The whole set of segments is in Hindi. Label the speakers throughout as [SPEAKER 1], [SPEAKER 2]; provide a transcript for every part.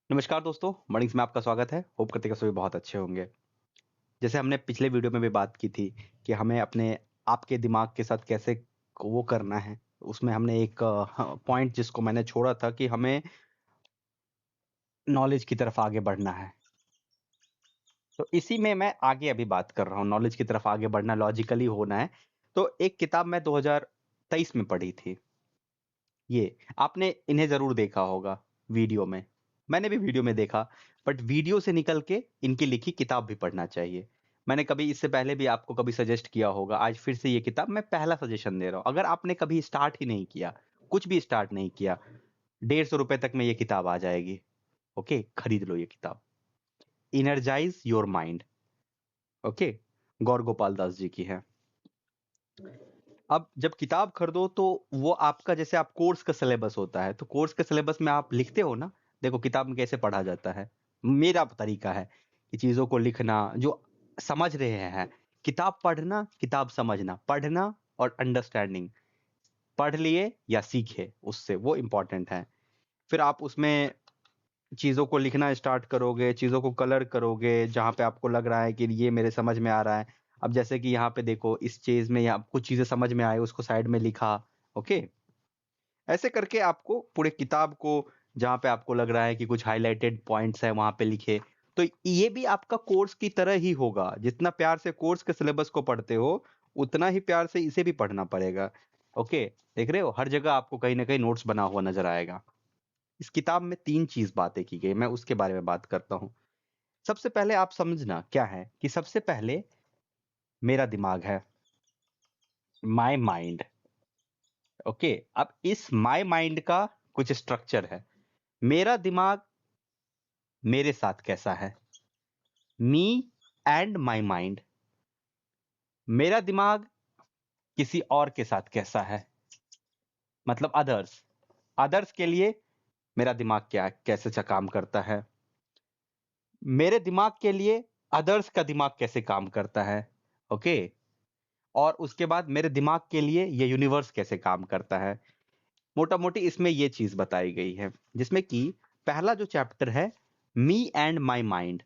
[SPEAKER 1] नमस्कार दोस्तों, मॉर्निंग्स में आपका स्वागत है। होप करते हैं कि सभी बहुत अच्छे होंगे। जैसे हमने पिछले वीडियो में भी बात की थी कि हमें अपने आपके दिमाग के साथ कैसे वो करना है। उसमें हमने एक पॉइंट जिसको मैंने छोड़ा था कि हमें नॉलेज की तरफ आगे बढ़ना है। तो इसी में मैं आगे अभी बात कर रहा हूँ, नॉलेज की तरफ आगे बढ़ना, लॉजिकली होना है। तो एक किताब मैं 2023 में पढ़ी थी। ये आपने इन्हें ज़रूर देखा होगा वीडियो में। मैंने भी वीडियो में देखा, बट वीडियो से निकल के इनकी लिखी किताब भी पढ़ना चाहिए। मैंने कभी इससे पहले भी आपको कभी सजेस्ट किया होगा, आज फिर से ये किताब मैं पहला सजेशन दे रहा हूँ। अगर आपने कभी स्टार्ट ही नहीं किया, कुछ भी स्टार्ट नहीं किया, 150 रुपए तक में ये किताब आ जाएगी। ओके, खरीद लो ये किताब। Energise your mind. ओके, गौर गोपाल दास जी की है। अब जब किताब खरीदो तो वो आपका, जैसे आप कोर्स का सिलेबस होता है, तो कोर्स के सिलेबस में आप लिखते हो ना, देखो किताब में कैसे पढ़ा जाता है। मेरा तरीका है कि चीज़ों को लिखना, जो समझ रहे हैं, किताब पढ़ना, किताब समझना, पढ़ना और अंडरस्टैंडिंग। पढ़ लिए या सीखे उससे, वो इम्पोर्टेंट है। फिर आप उसमें चीज़ों को लिखना स्टार्ट करोगे, चीज़ों को कलर करोगे, जहाँ पे आपको लग रहा है कि ये मेरे समझ में आ रहा है। अब जैसे कि यहाँ पे देखो, इस चीज़ में या कुछ चीज़ें समझ में आए, उसको साइड में लिखा। ओके, ऐसे करके आपको पूरे किताब को, जहाँ पे आपको लग रहा है कि कुछ हाइलाइटेड पॉइंट्स है, वहाँ पे लिखे। तो ये भी आपका कोर्स की तरह ही होगा। जितना प्यार से कोर्स के सिलेबस को पढ़ते हो, उतना ही प्यार से इसे भी पढ़ना पड़ेगा। ओके, देख रहे हो, हर जगह आपको कहीं ना कहीं नोट्स बना हुआ नजर आएगा। इस किताब में 3 चीज़ बातें की गई, मैं उसके बारे में बात करता हूँ। सबसे पहले आप समझना क्या है कि सबसे पहले मेरा दिमाग है, माय माइंड। ओके, अब इस माय माइंड का कुछ स्ट्रक्चर है। मेरा दिमाग मेरे साथ कैसा है, मी एंड माय माइंड। मेरा दिमाग किसी और के साथ कैसा है, मतलब अदर्स। अदर्स के लिए मेरा दिमाग क्या कैसे सा काम करता है। मेरे दिमाग के लिए अदर्स का दिमाग कैसे काम करता है। ओके, और उसके बाद मेरे दिमाग के लिए ये यूनिवर्स कैसे काम करता है। मोटा मोटी इसमें ये चीज बताई गई है, जिसमें कि पहला जो चैप्टर है, मी एंड माय माइंड।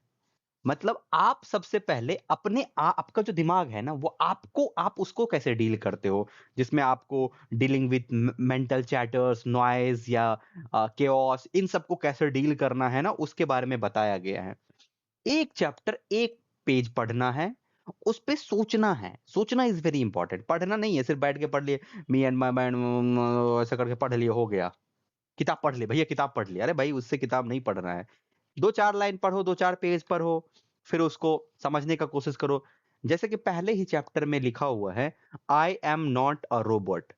[SPEAKER 1] मतलब आप सबसे पहले अपने आपका जो दिमाग है ना, वो आपको, आप उसको कैसे डील करते हो। जिसमें आपको dealing with mental chatters, noise या केओस, इन सबको कैसे डील करना है ना, उसके बारे में बताया गया है। एक चैप्टर, एक पेज पढ़ना है, उस पे सोचना है। सोचना इज वेरी इंपॉर्टेंट, पढ़ना नहीं है सिर्फ बैठ के पढ़ लिए, मी एंड माय माइंड ऐसा करके पढ़ लिए, हो गया। किताब पढ़ ली भैया, किताब पढ़ ली, अरे भाई उससे किताब नहीं पढ़ना है। 2-4 लाइन पढ़ो, 2-4 पेज पढ़ो, फिर उसको समझने का कोशिश करो। जैसे कि पहले ही चैप्टर में लिखा हुआ है, I am not a robot.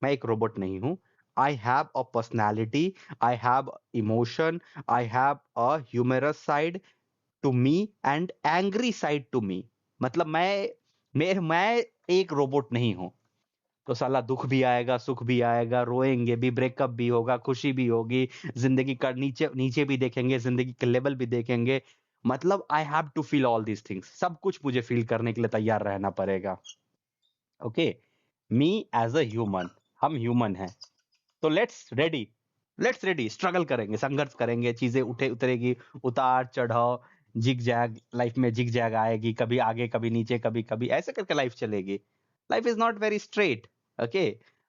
[SPEAKER 1] मैं एक रोबोट नहीं हूं। I have a personality, I have emotion, I have a humorous side to me and angry side to me. मतलब मैं एक रोबोट नहीं हूं। तो साला दुख भी आएगा, सुख भी आएगा, रोएंगे भी, ब्रेकअप भी होगा, खुशी भी होगी, जिंदगी का नीचे नीचे भी देखेंगे, जिंदगी के लेवल भी देखेंगे। मतलब I have to feel all these things, सब कुछ मुझे फील करने के लिए तैयार रहना पड़ेगा। Okay, me as a human, हम ह्यूमन हैं। तो लेट्स रेडी स्ट्रगल करेंगे, संघर्ष करेंगे, चीजें उठे उतरेगी, उतार चढ़ाव, जिग जैग, लाइफ में जिग जैग आएगी, कभी आगे कभी नीचे, कभी कभी ऐसे करके लाइफ चलेगी। Life is not very straight. Okay,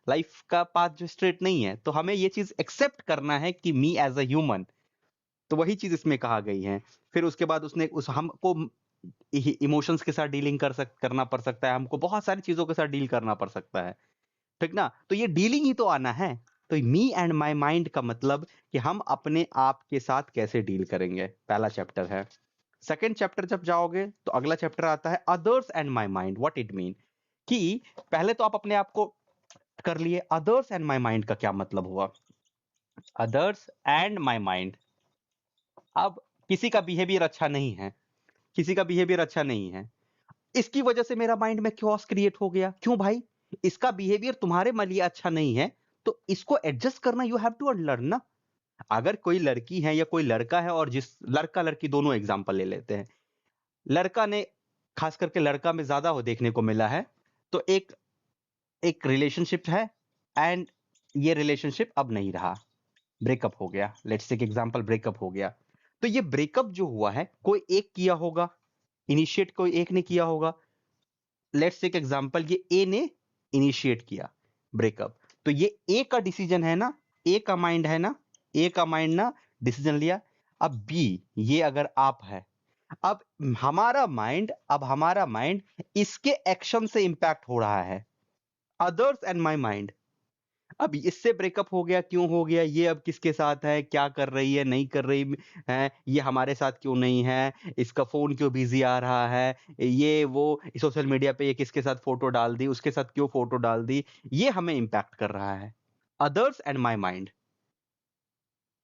[SPEAKER 1] life का पाथ जो स्ट्रेट नहीं है, तो हमें ये चीज एक्सेप्ट करना है कि मी एज अ ह्यूमन। तो वही चीज इसमें कहा गई है। फिर उसके बाद उसने उस हमको इमोशंस के साथ डीलिंग करना पड़ सकता है, हमको बहुत सारी चीजों के साथ डील करना पड़ सकता है। ठीक ना, तो ये डीलिंग ही तो आना है। तो मी एंड माय माइंड का मतलब कि हम अपने आप के साथ कैसे डील करेंगे, पहला चैप्टर है। सेकंड चैप्टर जब जाओगे तो अगला चैप्टर आता है, others and my mind, what it mean. कि पहले तो आप अपने आप को कर लिए, अदर्स एंड माय माइंड का क्या मतलब हुआ। अदर्स एंड माय माइंड, अब किसी का बिहेवियर अच्छा नहीं है, किसी का बिहेवियर अच्छा नहीं है, इसकी वजह से मेरा माइंड में क्योस क्रिएट हो गया। क्यों भाई, इसका बिहेवियर तुम्हारे लिए अच्छा नहीं है, तो इसको एडजस्ट करना यू हैव टू लर्न ना। अगर कोई लड़की है या कोई लड़का है, और जिस लड़का लड़की दोनों एग्जांपल ले लेते हैं, लड़का ने, खास करके लड़का में ज्यादा हो देखने को मिला है, तो एक एक रिलेशनशिप है, एंड ये रिलेशनशिप अब नहीं रहा, ब्रेकअप हो गया। लेट्स टेक एग्जांपल, ब्रेकअप हो गया। तो ये ब्रेकअप जो हुआ है कोई एक किया होगा, इनिशिएट कोई एक ने किया होगा। लेट्स टेक एग्जांपल, ये ए ने इनिशिएट किया ब्रेकअप, तो ये ए का डिसीजन है ना, ए का माइंड है ना, ए का माइंड ना डिसीजन लिया। अब बी, ये अगर आप है, अब हमारा माइंड इसके एक्शन से इंपैक्ट हो रहा है, अदर्स एंड माय माइंड। अब इससे ब्रेकअप हो गया, क्यों हो गया, ये अब किसके साथ है, क्या कर रही है, नहीं कर रही है, ये हमारे साथ क्यों नहीं है, इसका फोन क्यों बिजी आ रहा है, ये वो सोशल मीडिया पे ये किसके साथ फोटो डाल दी, उसके साथ क्यों फोटो डाल दी, ये हमें इंपैक्ट कर रहा है, अदर्स एंड माय माइंड।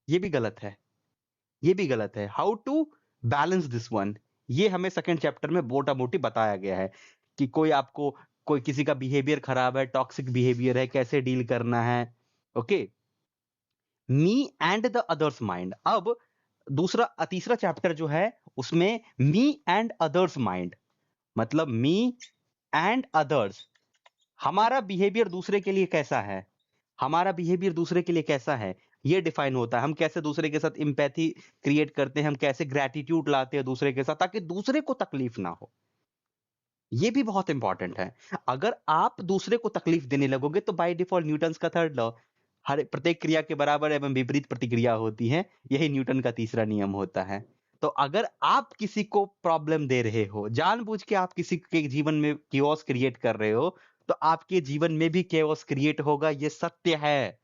[SPEAKER 1] ये भी गलत है, ये भी गलत है। How to balance this one, ये हमें सेकंड चैप्टर में मोटा मोटी बताया गया है कि कोई किसी का बिहेवियर खराब है, टॉक्सिक बिहेवियर है, कैसे डील करना है। Okay, me and the others mind. अब तीसरा चैप्टर जो है उसमें मी एंड अदर्स माइंड, मतलब मी एंड अदर्स, हमारा बिहेवियर दूसरे के लिए कैसा है, हमारा बिहेवियर दूसरे के लिए कैसा है, ये डिफाइन होता है। हम कैसे दूसरे के साथ इंपैथी क्रिएट करते हैं, हम कैसे ग्रैटिट्यूड लाते हैं दूसरे के साथ, ताकि दूसरे को तकलीफ ना हो। ये भी बहुत इंपॉर्टेंट है। अगर आप दूसरे को तकलीफ देने लगोगे तो बाय डिफॉल्ट न्यूटन्स का थर्ड लॉ, हर प्रत्येक क्रिया के बराबर एवं विपरीत प्रतिक्रिया होती है, यही न्यूटन का तीसरा नियम होता है। तो अगर आप किसी को प्रॉब्लम दे रहे हो, जानबूझ के आप किसी के जीवन में केओस क्रिएट कर रहे हो, तो आपके जीवन में भी केओस क्रिएट होगा, ये सत्य है।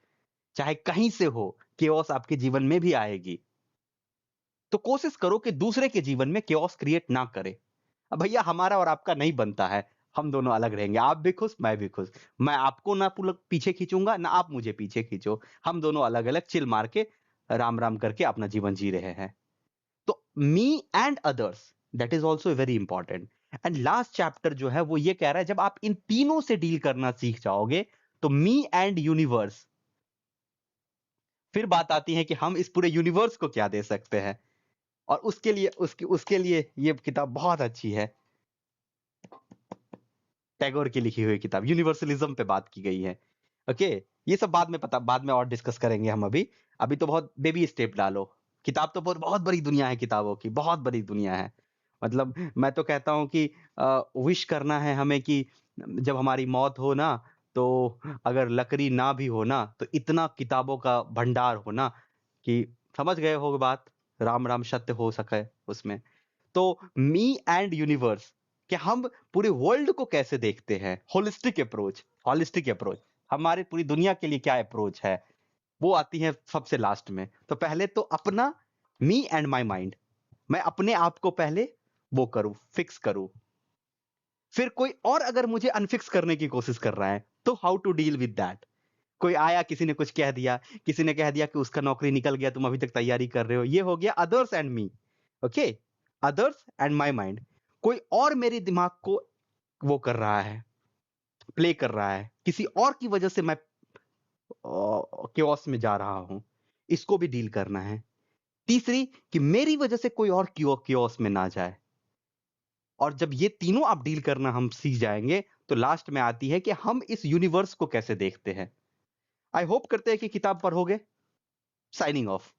[SPEAKER 1] चाहे कहीं से हो, केओस आपके जीवन में भी आएगी। तो कोशिश करो कि दूसरे के जीवन में केओस क्रिएट ना करे। अब भैया हमारा और आपका नहीं बनता है, हम दोनों अलग रहेंगे, आप भी खुश मैं भी खुश, मैं आपको ना पीछे खींचूंगा ना आप मुझे पीछे खींचो, हम दोनों अलग अलग चिल मार के राम राम करके अपना जीवन जी रहे हैं। तो me and others, that is also very important. And last chapter जो है वो ये कह रहा है, जब आप इन तीनों से डील करना सीख जाओगे तो मी एंड यूनिवर्स, फिर बात आती है कि हम इस पूरे यूनिवर्स को क्या दे सकते हैं। और उसके लिए ये किताब बहुत अच्छी है, टैगोर की लिखी हुई किताब, यूनिवर्सलिज्म पे बात की गई है। ओके, ये सब बाद में और डिस्कस करेंगे हम। अभी अभी तो बहुत बेबी स्टेप डालो। किताब तो बहुत बहुत बड़ी दुनिया है, किताबों की बहुत बड़ी दुनिया है। मतलब मैं तो कहता हूँ कि विश करना है हमें कि जब हमारी मौत हो ना, तो अगर लकड़ी ना भी हो ना, तो इतना किताबों का भंडार हो ना कि समझ गए हो बात, राम राम सत्य हो सके उसमें। तो मी एंड यूनिवर्स, कि हम पूरे वर्ल्ड को कैसे देखते हैं, होलिस्टिक अप्रोच, हमारे पूरी दुनिया के लिए क्या अप्रोच है, वो आती है सबसे लास्ट में। तो पहले तो अपना मी एंड माय माइंड, मैं अपने आप को पहले वो करूं, फिक्स करूं। फिर कोई और अगर मुझे अनफिक्स करने की कोशिश कर रहा है तो how to deal with that. कोई आया, किसी ने कुछ कह दिया, किसी ने कह दिया कि उसका नौकरी निकल गया, तुम अभी तक तैयारी कर रहे हो, ये हो गया others and me. Okay, others and my mind. कोई और मेरे दिमाग को वो कर रहा है, प्ले कर रहा है, किसी और की वजह से मैं केओस में जा रहा हूं, इसको भी डील करना है। तीसरी, कि मेरी वजह से कोई और केओस में ना जाए। और जब ये तीनों आप डील करना हम सीख जाएंगे, तो लास्ट में आती है कि हम इस यूनिवर्स को कैसे देखते हैं। आई होप करते हैं कि किताब पढ़ोगे। Signing off.